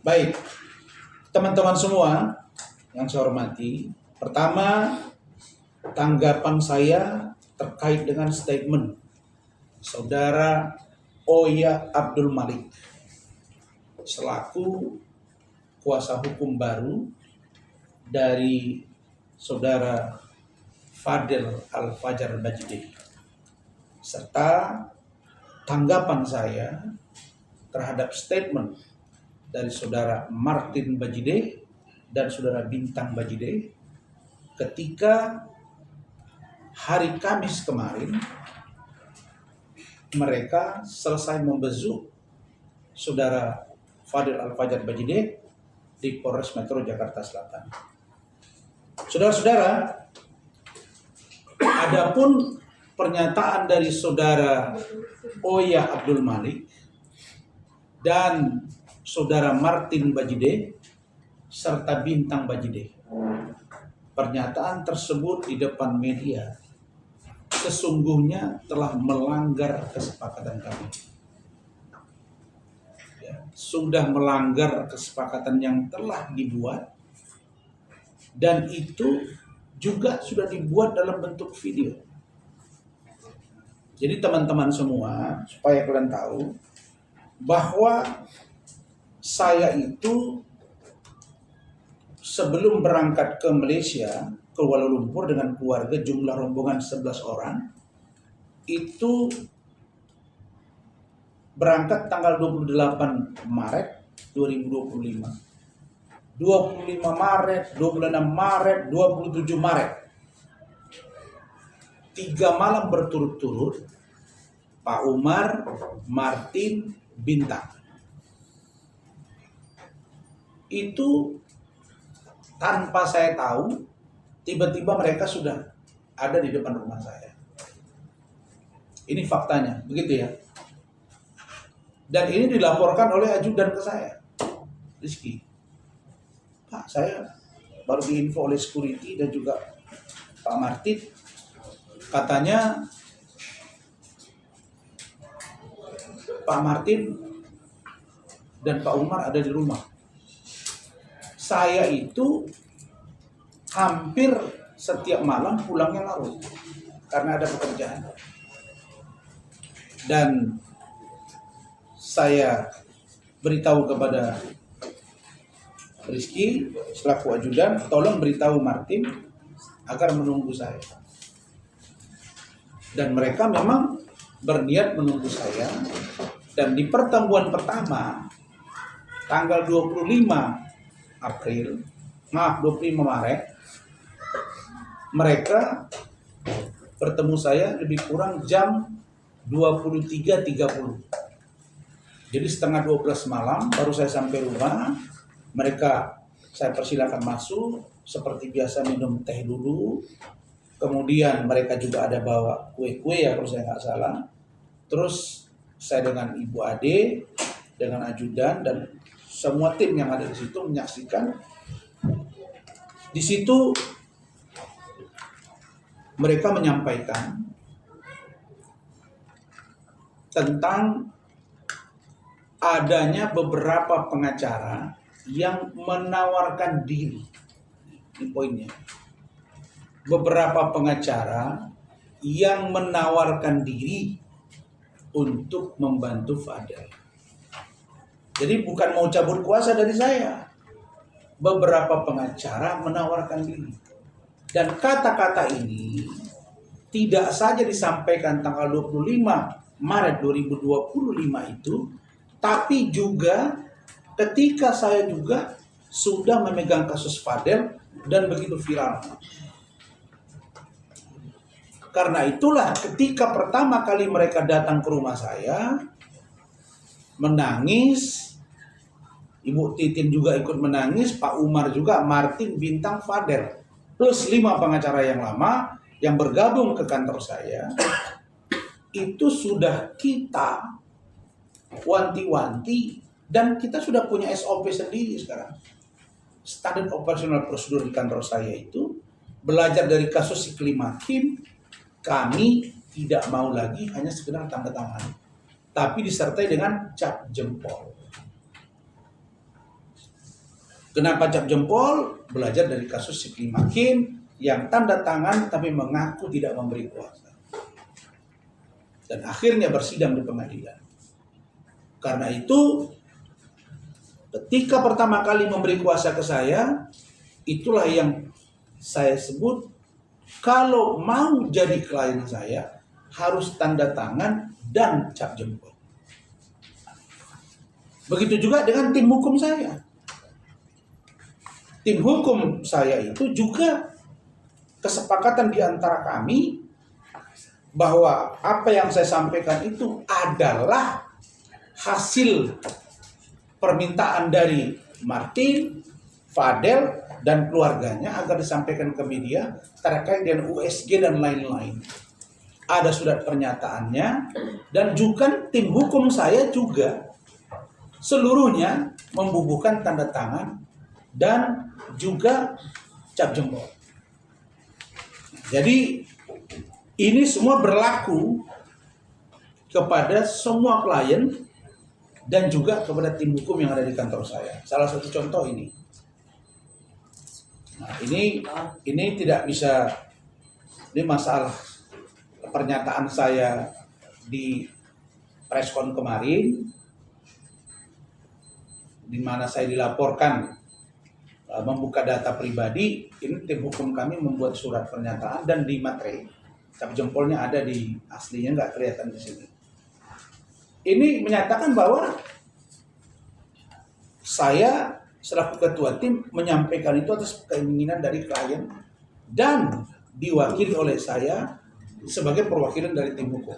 Baik, teman-teman semua yang saya hormati, pertama tanggapan saya terkait dengan statement Saudara Oya Abdul Malik selaku kuasa hukum baru dari Saudara Fadil Al-Fajar Bajideh, serta tanggapan saya terhadap statement dari Saudara Martin Bajideh dan Saudara Bintang Bajideh ketika hari Kamis kemarin mereka selesai membesuk Saudara Fadil Al-Fajar Bajideh di Polres Metro Jakarta Selatan. Saudara-saudara, adapun pernyataan dari Saudara Oya Abdul Malik dan Saudara Martin Bajideh serta Bintang Bajideh, pernyataan tersebut di depan media sesungguhnya telah melanggar kesepakatan kami. Sudah melanggar kesepakatan yang telah dibuat, dan itu juga sudah dibuat dalam bentuk video. Jadi teman-teman semua, supaya kalian tahu bahwa saya itu sebelum berangkat ke Malaysia, ke Kuala Lumpur dengan keluarga jumlah rombongan 11 orang, itu berangkat tanggal 28 Maret 2025. 25 Maret, 26 Maret, 27 Maret. 3 malam berturut-turut Pak Umar, Martin, Bintang. Itu tanpa saya tahu, tiba-tiba mereka sudah ada di depan rumah saya. Ini faktanya, begitu ya. Dan ini dilaporkan oleh ajudan ke saya, Rizky. Pak, saya baru diinfo oleh security dan juga Pak Martin, katanya Pak Martin dan Pak Umar ada di rumah. Saya itu hampir setiap malam pulangnya larut karena ada pekerjaan. Dan saya beritahu kepada Rizky selaku ajudan, tolong beritahu Martin agar menunggu saya. Dan mereka memang berniat menunggu saya. Dan di pertemuan pertama tanggal 25 Maret, mereka bertemu saya lebih kurang jam 23.30. Jadi setengah 12 malam baru saya sampai rumah. Mereka saya persilakan masuk, seperti biasa minum teh dulu. Kemudian mereka juga ada bawa kue-kue ya kalau saya nggak salah. Terus saya dengan Ibu Ade, dengan ajudan dan semua tim yang ada di situ menyaksikan. Di situ mereka menyampaikan tentang adanya beberapa pengacara yang menawarkan diri. Ini poinnya. Beberapa pengacara yang menawarkan diri untuk membantu Fadil. Jadi bukan mau cabut kuasa dari saya. Beberapa pengacara menawarkan diri. Dan kata-kata ini tidak saja disampaikan tanggal 25 Maret 2025 itu, tapi juga ketika saya juga sudah memegang kasus Fadil dan begitu viral. Karena itulah ketika pertama kali mereka datang ke rumah saya, menangis, Ibu Titin juga ikut menangis, Pak Umar juga, Martin, Bintang, Fadil, plus 5 pengacara yang lama yang bergabung ke kantor saya, itu sudah kita wanti-wanti dan kita sudah punya SOP sendiri sekarang. Standard Operational Procedure di kantor saya itu belajar dari kasus si kelima Kim. Kami tidak mau lagi hanya sekedar tanda tangan, tapi disertai dengan cap jempol. Kenapa cap jempol? Belajar dari kasus si Klimakin yang tanda tangan tapi mengaku tidak memberi kuasa. Dan akhirnya bersidang di pengadilan. Karena itu, ketika pertama kali memberi kuasa ke saya, itulah yang saya sebut, kalau mau jadi klien saya, harus tanda tangan dan cap jempol. Begitu juga dengan tim hukum saya. Tim hukum saya itu juga kesepakatan di antara kami bahwa apa yang saya sampaikan itu adalah hasil permintaan dari Martin, Fadel, dan keluarganya agar disampaikan ke media terkait dengan USG dan lain-lain. Ada surat pernyataannya, dan juga tim hukum saya juga seluruhnya membubuhkan tanda tangan dan juga cap jempol. Jadi ini semua berlaku kepada semua klien dan juga kepada tim hukum yang ada di kantor saya. Salah satu contoh ini. Nah, ini tidak bisa, ini masalah pernyataan saya di preskon kemarin, di mana saya dilaporkan membuka data pribadi. Ini tim hukum kami membuat surat pernyataan dan di materai. Cap jempolnya ada di aslinya, nggak kelihatan di sini. Ini menyatakan bahwa saya selaku ketua tim menyampaikan itu atas keinginan dari klien dan diwakili oleh saya sebagai perwakilan dari tim hukum.